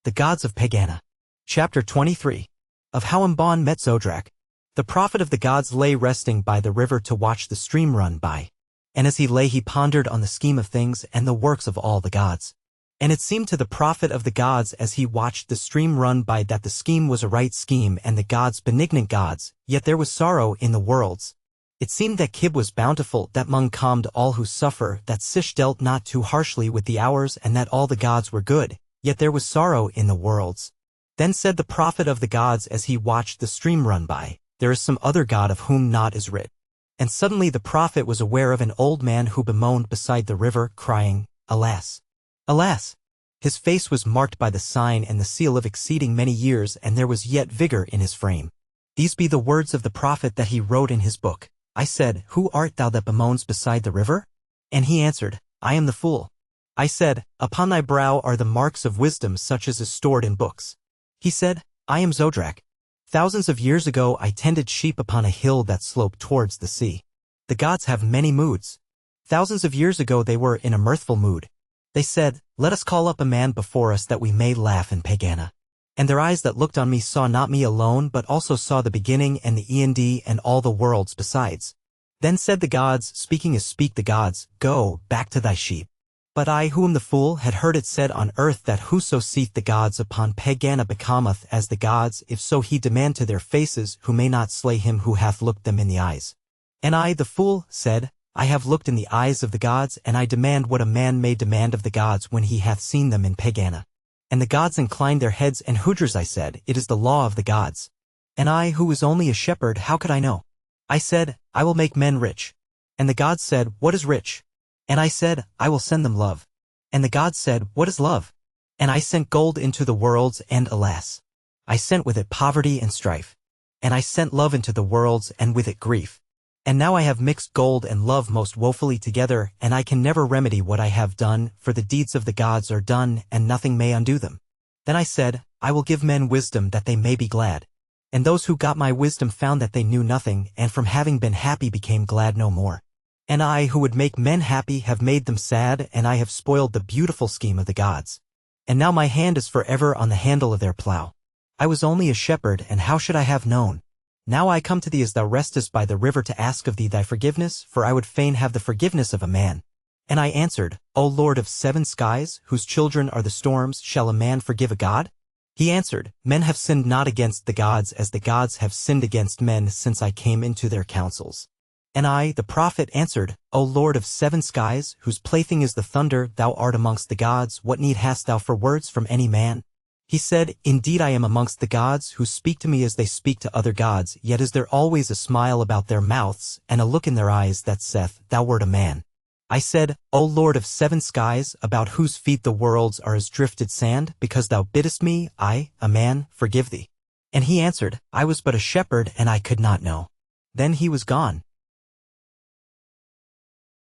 The Gods of Pegana. Chapter 23. Of how Mban met Zodrak. The prophet of the gods lay resting by the river to watch the stream run by. And as he lay he pondered on the scheme of things and the works of all the gods. And it seemed to the prophet of the gods as he watched the stream run by that the scheme was a right scheme and the gods benignant gods, yet there was sorrow in the worlds. It seemed that Kib was bountiful, that Mung calmed all who suffer, that Sish dealt not too harshly with the hours, and that all the gods were good, yet there was sorrow in the worlds. Then said the prophet of the gods as he watched the stream run by, there is some other god of whom naught is writ. And suddenly the prophet was aware of an old man who bemoaned beside the river, crying, Alas! Alas! His face was marked by the sign and the seal of exceeding many years, and there was yet vigor in his frame. These be the words of the prophet that he wrote in his book. I said, Who art thou that bemoans beside the river? And he answered, I am the fool. I said, Upon thy brow are the marks of wisdom such as is stored in books. He said, I am Zodrak. Thousands of years ago I tended sheep upon a hill that sloped towards the sea. The gods have many moods. Thousands of years ago they were in a mirthful mood. They said, Let us call up a man before us that we may laugh in Pegana. And their eyes that looked on me saw not me alone but also saw the beginning and the end and all the worlds besides. Then said the gods, speaking as speak the gods, Go, back to thy sheep. But I, who am the fool, had heard it said on earth that whoso seeth the gods upon Pegana becometh as the gods, if so he demand to their faces, who may not slay him who hath looked them in the eyes. And I, the fool, said, I have looked in the eyes of the gods, and I demand what a man may demand of the gods when he hath seen them in Pegana. And the gods inclined their heads, and Hudras I said, It is the law of the gods. And I, who was only a shepherd, how could I know? I said, I will make men rich. And the gods said, What is rich? And I said, I will send them love. And the gods said, What is love? And I sent gold into the worlds, and alas! I sent with it poverty and strife. And I sent love into the worlds, and with it grief. And now I have mixed gold and love most woefully together, and I can never remedy what I have done, for the deeds of the gods are done, and nothing may undo them. Then I said, I will give men wisdom that they may be glad. And those who got my wisdom found that they knew nothing, and from having been happy became glad no more. And I, who would make men happy, have made them sad, and I have spoiled the beautiful scheme of the gods. And now my hand is forever on the handle of their plough. I was only a shepherd, and how should I have known? Now I come to thee as thou restest by the river to ask of thee thy forgiveness, for I would fain have the forgiveness of a man. And I answered, O Lord of 7 skies, whose children are the storms, shall a man forgive a god? He answered, Men have sinned not against the gods as the gods have sinned against men since I came into their counsels. And I, the prophet, answered, O Lord of 7 skies, whose plaything is the thunder, thou art amongst the gods, what need hast thou for words from any man? He said, Indeed I am amongst the gods, who speak to me as they speak to other gods, yet is there always a smile about their mouths, and a look in their eyes that saith, Thou wert a man. I said, O Lord of 7 skies, about whose feet the worlds are as drifted sand, because thou biddest me, I, a man, forgive thee. And he answered, I was but a shepherd, and I could not know. Then he was gone.